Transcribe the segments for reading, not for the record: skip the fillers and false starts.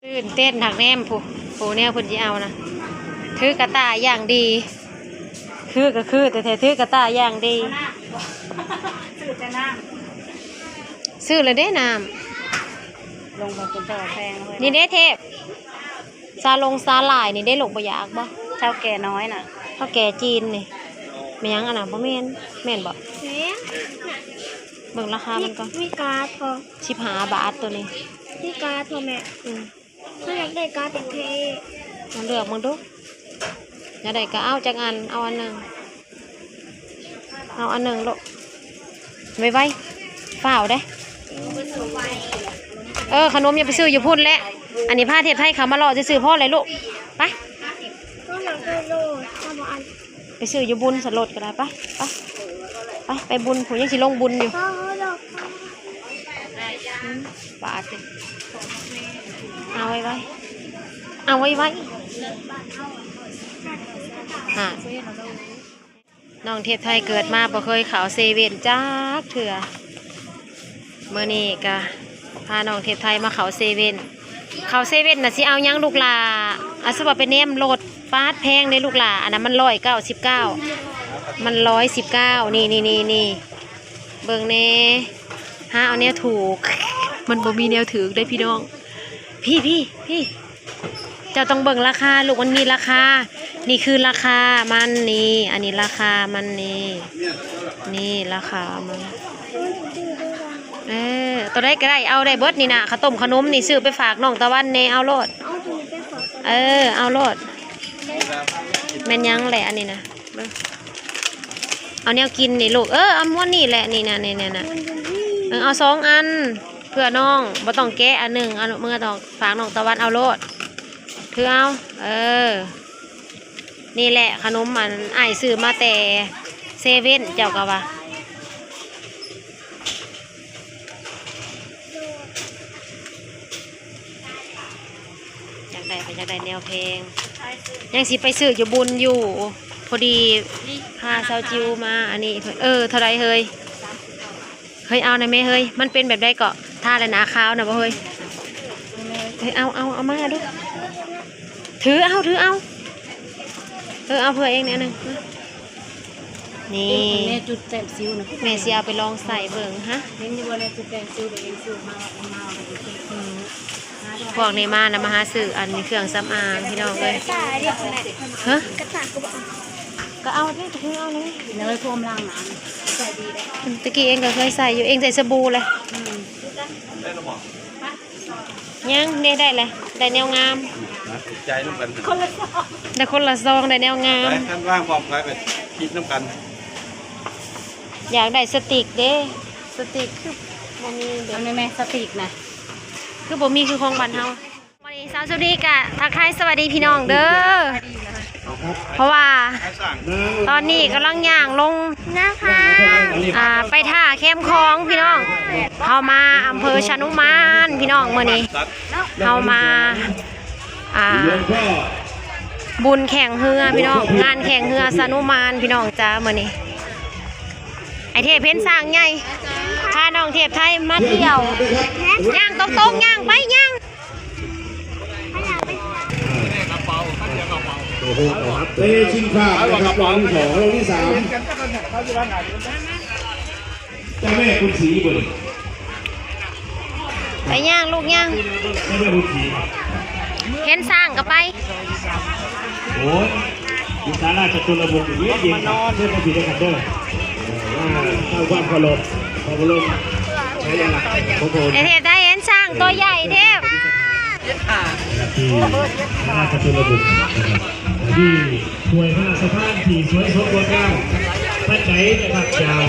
ตื่นเต้นหักแนมผู้เนี่ยคุณจะเอานะถือกระต่ายอย่างดีคือแต่ถือกระต่ายอย่างดีซื้อจะน้ำซื้อเลยได้น้ำลงไปเป็นต่อแพงเลยนี่ได้เทพซาลายนี่ได้หลงประหยัดบ่เท่าแก่น้อยน่ะเท่าแก่จีนนี่ไม่ยังอันน่ะบ่แม่นบ่เบิ่งราคามันก่อนมีการ์ดพอ15 บาทตัวนี้มีการ์ดพอแม่ถ้าอยากได้การ์ดเป็นเทมันเลือกมึงดูอยากได้ก็เอาจักอันเอาอันหนึ่งลูกไว้ฝ่าวได้ขนมอย่าไปซื้ออยู่พุ่นแล้วอันนี้ผ้าเทปไทยเขามารอจะซื้อพ่อเลยลูกไปก็หลังโลถ้าบอกอันไปซื้ออยู่บุญสลดก็ได้ไปบุญผมยังสิลงบุญอยู่บาทเอาไว้น้องเทพไทยเกิดมาบ่เคยเขาเซเว่นจักเถื่อเมื่อนี้ก็พาน้องเทพไทยมาเขาเซเว่นน่ะสิเอายังลูกหลาอาสวะเป็นเนมโหลดฟาดแพงในลูกหลาอันนั้นมัน199มัน119นี่เบิ่งแน่เอาแนวถูกมันบ่มีแนวถือได้พี่น้องพี่เจ้าต้องเบิ่งราคาลูกมันมีราคานี่คือราคามันนี่อันนี้ราคามันนี่ราคามันตัวได้ก็ได้เอาได้เบิดนี่นะข้าวต้มขนมนี่ซื้อไปฝากน้องตะวันเนเอาโลดเอาโลดแม่นยังแหละอันนี้นะเอาแนวกินนี่ลูกเอาม้วนนี่แหละนี่นะเอา2 อันเพื่อน้องบ่ต้องแกะอันหนึ่งเอาเมื่อต้องฝากน้องตะวันเอาโลดคือเอานี่แหละขนมมันอ้ายซื้อมาแต่เซเว่นเจ้าก็ว่าอยากได้แนวเพลงยังสิไปซื้ออยู่บุญอยู่พอดีพาสาวจิวมาอันนี้เท่าไรเฮ้ยเอาหน่อยไหมเฮ้ยมันเป็นแบบได้เกาะท่าและหนาขาวนะบ่เฮ้ยเอามาดูถือเอาเพื่อเองเนี่ยนึงนี่แม่จุดแต้มซิวนะแม่เสียไปลองใส่เบิ่งฮะเห็นอยู่ว่าแม่จุดแต้มซิวเดี๋ยวเองซิวมาพวกนี้มานะมาหาซื้ออันนี้เครื่องสำอางพี่น้องเลยฮะกระต่ายก็เอาได้ถือเอาเลยเลยพรมล่างหนาใส่ดีได้ตะกี้เองก็เคยใส่อยู่เองใส่สบู่เลยยังได้เลยได้แนวงามใจน้ำกันคนละซองได้แนวงามท่านว่างความคล้ายไปคิดน้ำกันอยากได้สติกเด้สติกคือบ่มีเดี๋ยวแม่สติกนะคือบ่มีคือของบ้านเฮาวันนี้สาวสวัสดีกะทักทายสวัสดีพี่น้องเด้อเพราะว่าตอนนี้กำลังย่างลงนะคะไปท่าเข้มคลองพี่น้องเข้ามาอำเภอชานุมานพี่น้องมื้อนี้เข้ามาบุญแข่งเรือพี่น้องงานแข่งเรือชานุมานพี่น้องจ้ามื้อนี้ไอเทพเพ้นสร้างใหญ่พาน้องเทพไทยมาเที่ยวย่างตรงย่างไปย่างชิงภาพนะครับรองที่2รองที่3เจ้าแม่คุณศรีบุญไปย่างลูกย่างเจ้าแม่คุณศรีเห็นสร้างก็ไปโอ้ยดิสาราจตุรบุตรเย็นๆเชื่อมาผีได้กันเด้อเข้าความเคารพใช้ยังไงไอเทพได้เห็นสร้างตัวใหญ่เทพที่ราชตุลบุตรที่ถวยพระราชทานที่สวยสดงดงามท่านไหนนะครับยาว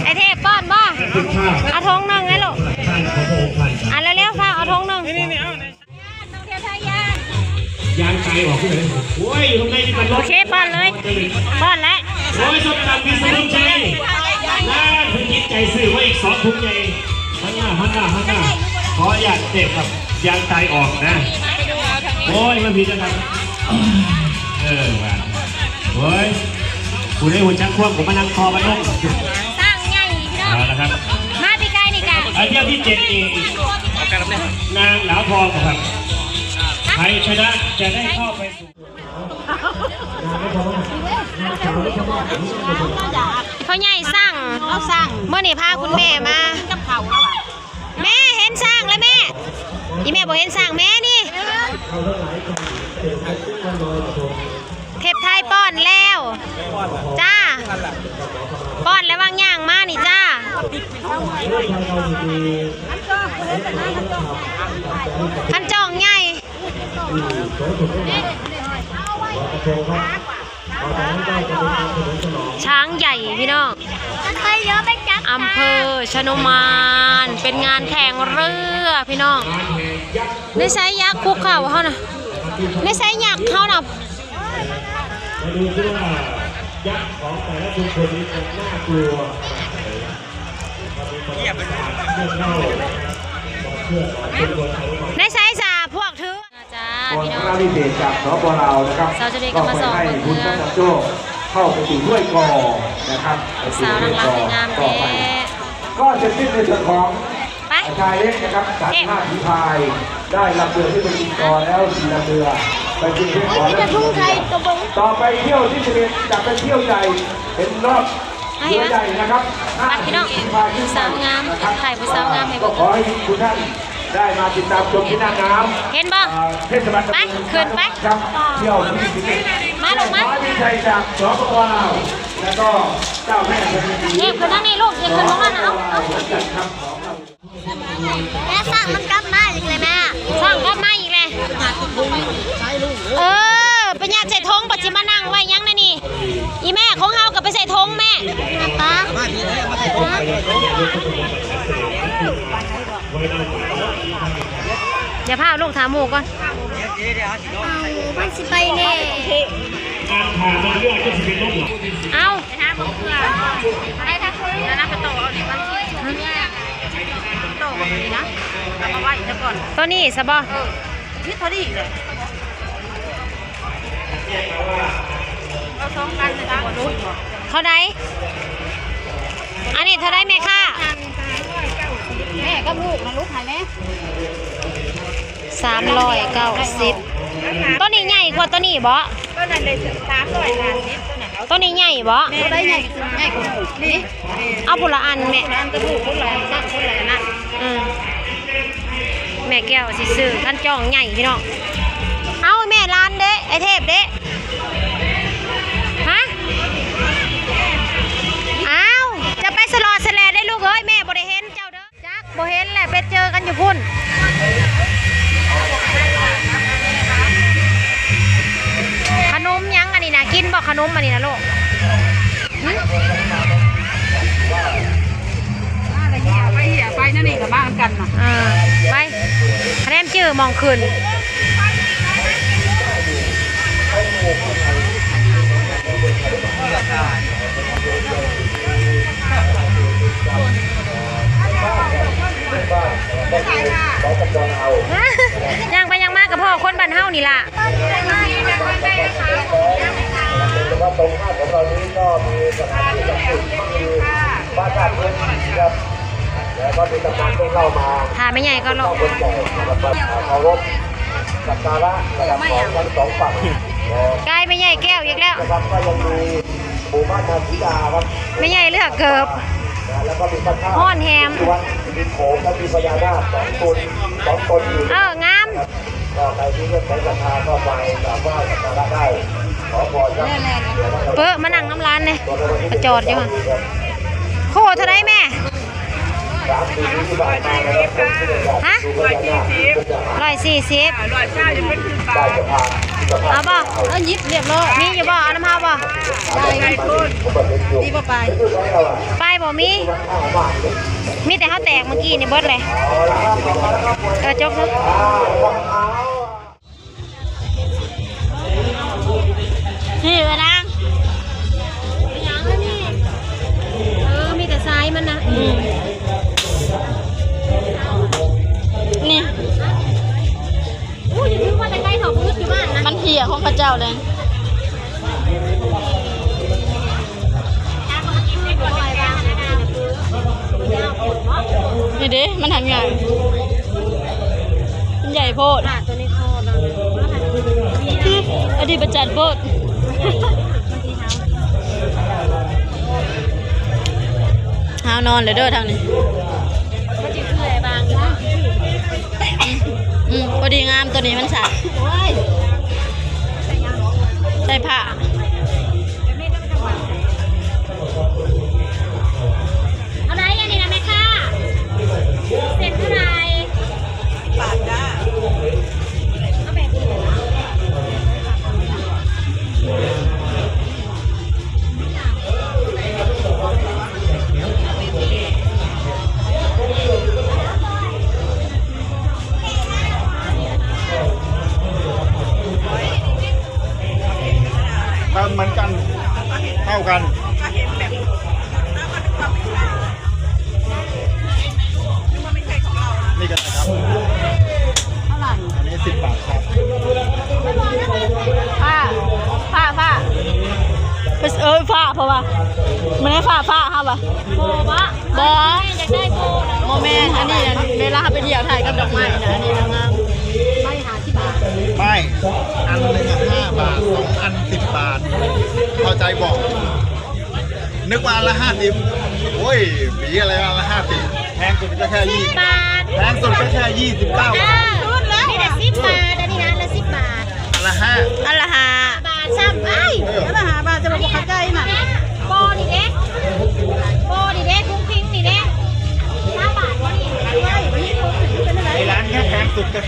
ไอเทพป้อนบ่เอาทงหนึ่งไงลูกท่านของพระองค์ท่านเร็วๆฟ้าเอาทงหนึ่งยางไกลออกที่ไหนโอ้ยอยู่ตรงไหนที่มันรถโอเคป้อนเลยป้อนแล้วโอ้ยสมการพิสุทธิ์ใจน่าคุณคิดใจสื่อว่าอีก2 ถุงใหญ่ฮันหน้าขออยากเจ็บกับยางไกลออกนะโอ้ยมันผิดนะครับว่าโอ้ยคุณได้หุ่นชักควงผมมานั่งคอมานุ่งสร้างใหญ่พี่น้องนะครับ มาปีไก่นี่กันเที่ยวที่7เองนางหลาวทองครับ ชนะจะได้เข้าไปสู่ พ่อใหญ่สั่งเมื่อนี่พาคุณแม่มาแม่เห็นสั่งแล้วแม่อีแม่บอกเห็นสั่งแม่นี่เทพไทยป้อนแล้วจ้าป้อนแล้ววางย่างมานี่จ้าขันจองใหญ่ช้างใหญ่พี่น้อง เคยเยอะไปจับ อำเภอชนุมานเป็นงานแข่งเรือพี่น้องในไซยักษ์คุกเข่าเขานะในไซยักษ์เขานะ มาดูซิว่ายักษ์ของแต่ละชุมชนนี้จะน่ากลัวเทียบเป็นเชื่อเข้าเชื่อของชุมชนชาวบ้าน ในไซจ่าพวกถือจ้า ก่อน พี่ พ น้อง ระวิเศษจากสปลาวนะครับ สาวจะได้กลับมาสอบ ให้ เพื่ คุณ อ พระโจ้เข้าไปสู่ถ้วยกอนะครับไปสู่ สาว ถ้วย นาง ก รำ อ ในงาม ต่อ แท้ ไปก็จะสิ้นในส่วนของ ไป ชายเล็กนะครับสัตว์หน้าผีพายได้ลำเรือที่เป็นกอแล้ว4ลำเรือไปกินเพื่อนก่อน จะ แล้ว ทุ่งไทยตัวบง ต่อไปเที่ยวที่11จะเป็นเที่ยวใหญ่เป็นรอบเรือใหญ่นะครับ ไปพี่น้อง ผีพายขึ้น สาวงามถ่ายผู้สาวงามให้ ก็ เบิ่ง ขอให้ทุกท่านได้มาติดตามชมที่หน้าน้ำ เห็นบ่ เทศบาล ไปขึ้นไป ครับเที่ยวที่11 มาลงมา ขอดีใจจากสปปลาวแล้วก็เจ้าแม่แผ่นดิน เก็บขึ้นทางนี้ลูกเก็บขึ้นลงมานะเอา จัดครับของเรา แม่สั่งมันกลับมาอีกเลยแม่ สร้างก็มาอีกเลยไปญาติใส่ทงปัจจิมานั่งไว้ยังนะนี่อีแม่ของเฮากับไปใส่ทงแม่ป้าอย่าพาลูกถามหมูก่อน มันสิไปแน่ การผ่านมาเรื่องจะเป็นลบหรอ เอาให้ทักคนนะนะไปโตเอาดิมันโตกว่านี้นะแล้วก็ไว้เดี๋ยวก่อนตัวนี้สบอนี่เท่านี้เลยเราซ้อมกันนะคะเท่าไรอันนี้เท่าไรแม่ค่ะแม่ก็ลูกนะลูกหายไหม390ตัวนี้ใหญ่กว่าตัวนี้บ่ ก็นั่นเลย350ตัวไหนเอา ตัวนี้ใหญ่บ่ ตัวได้ใหญ่กว่านี่ เอาผละอันแม่ อันตะบูคนละนั่งคนละนั่ง แม่แก้วสิซื้อท่านจ้องใหญ่พี่น้องเอาแม่ร้านเด้ไอเทพเด้ฮะเอาจะไปสลอดแสลดได้ลูกเอ้ยแม่บ่ได้เห็นเจ้าเด้อจักบ่เห็นแหละไปเจอกันอยู่พุ่นขนมยังอันนี้นะกินบ่ขนมอันนี้นะลูกไปนั่นเองกับบ้านกันนะ ไปคะแนนจื้อมองขึ้นยังไปยังมากกับพ่อคนบ้านเฮานี่ล่ะ ว่าตรงข้ามของเรานี้ก็มีสถานที่ศักดิ์สิทธิ์คือบ้านท่าเพื่อนครับแล้วก็มีตำนานที่เล่ามา ถ้าไม่ใหญ่ก็ลง คนใหญ่นะครับเคารพสักการะนะครับของทั้งสองฝั่ง กายไม่ใหญ่แก้วอีกแล้ว นะครับก็ยังมีหมู่บ้านนาธิดาครับ ไม่ใหญ่เลือกเกือบ แล้วก็มีพระธาตุ ฮ้อนแฮม วัดมีโขงและมีพญานาค2 ตนอยู่ งาม ก็ใครที่เลือกใช้ศรัทธาก็ไปกราบไหว้สักการะได้ขอพรครับ เปิ้มานั่งน้ำร้านเลยจอดอยู่ค่ะโคเท่าไรแม่ 3 ปีที่ผ่านมานะครับ ฮะ 140เอาบ่ยิบเรียบร้อยมีอยู่บ่เอาน้ำเฮาบ่ไปบ่มีแต่เฮาแตกเมื่อกี้นี่เบิดเลยจกเนาะนี่ไปนางมีแต่ซ้ายมันนะนี่อย่าลืมว่าจะใกล้เขาพื้นอยู่บ้านนะมันเหี้ยของพระเจ้าเลยนี่ดิมันทำใหญ่มันใหญ่โพดตัวนี้คอ อดีตประจันโบดหาวนอนเลยเด้อทางนี้พอดีงามตัวนี้มันสักใส่ผ้าเอาไหนอันนี้นะแม่ค่ะเซ็นเท่าไหร่บาทจ้าเอาแบบนี้ทำเหมือนกันเท่ากันนี่กันนะครับอันนี้10 บาทครับ ผ้าผ้าเพราะว่ามันได้ผ้าครับป่ะโบบะบออยากได้โบโมเมนอันนี้เวลาไปเที่ยวถ่ายกับดอกไม้นะอันนี้งามไม่หาที่บาท ไม่อันหนึง5 บาท2 อัน10 บาทพอใจบอกนึกว่าอันละ50โอ้ยหวีอะไรอันละ50แพงสุดก็แค่20 บาท แพงสุดก็แค่29 บาท รุ่นแล้วนี่แต่10 บาทอันนี้นะละ10 บาท อันละ5 อันละ5 บาทซ้ำไอ้อันละ5 บาทจะมาบอกเข้าใจน่ะโบนี่เด้คุ้งพิงนี่เด้5 บาทวะนี่ ไอ้ร้านแค่แพงสุดก็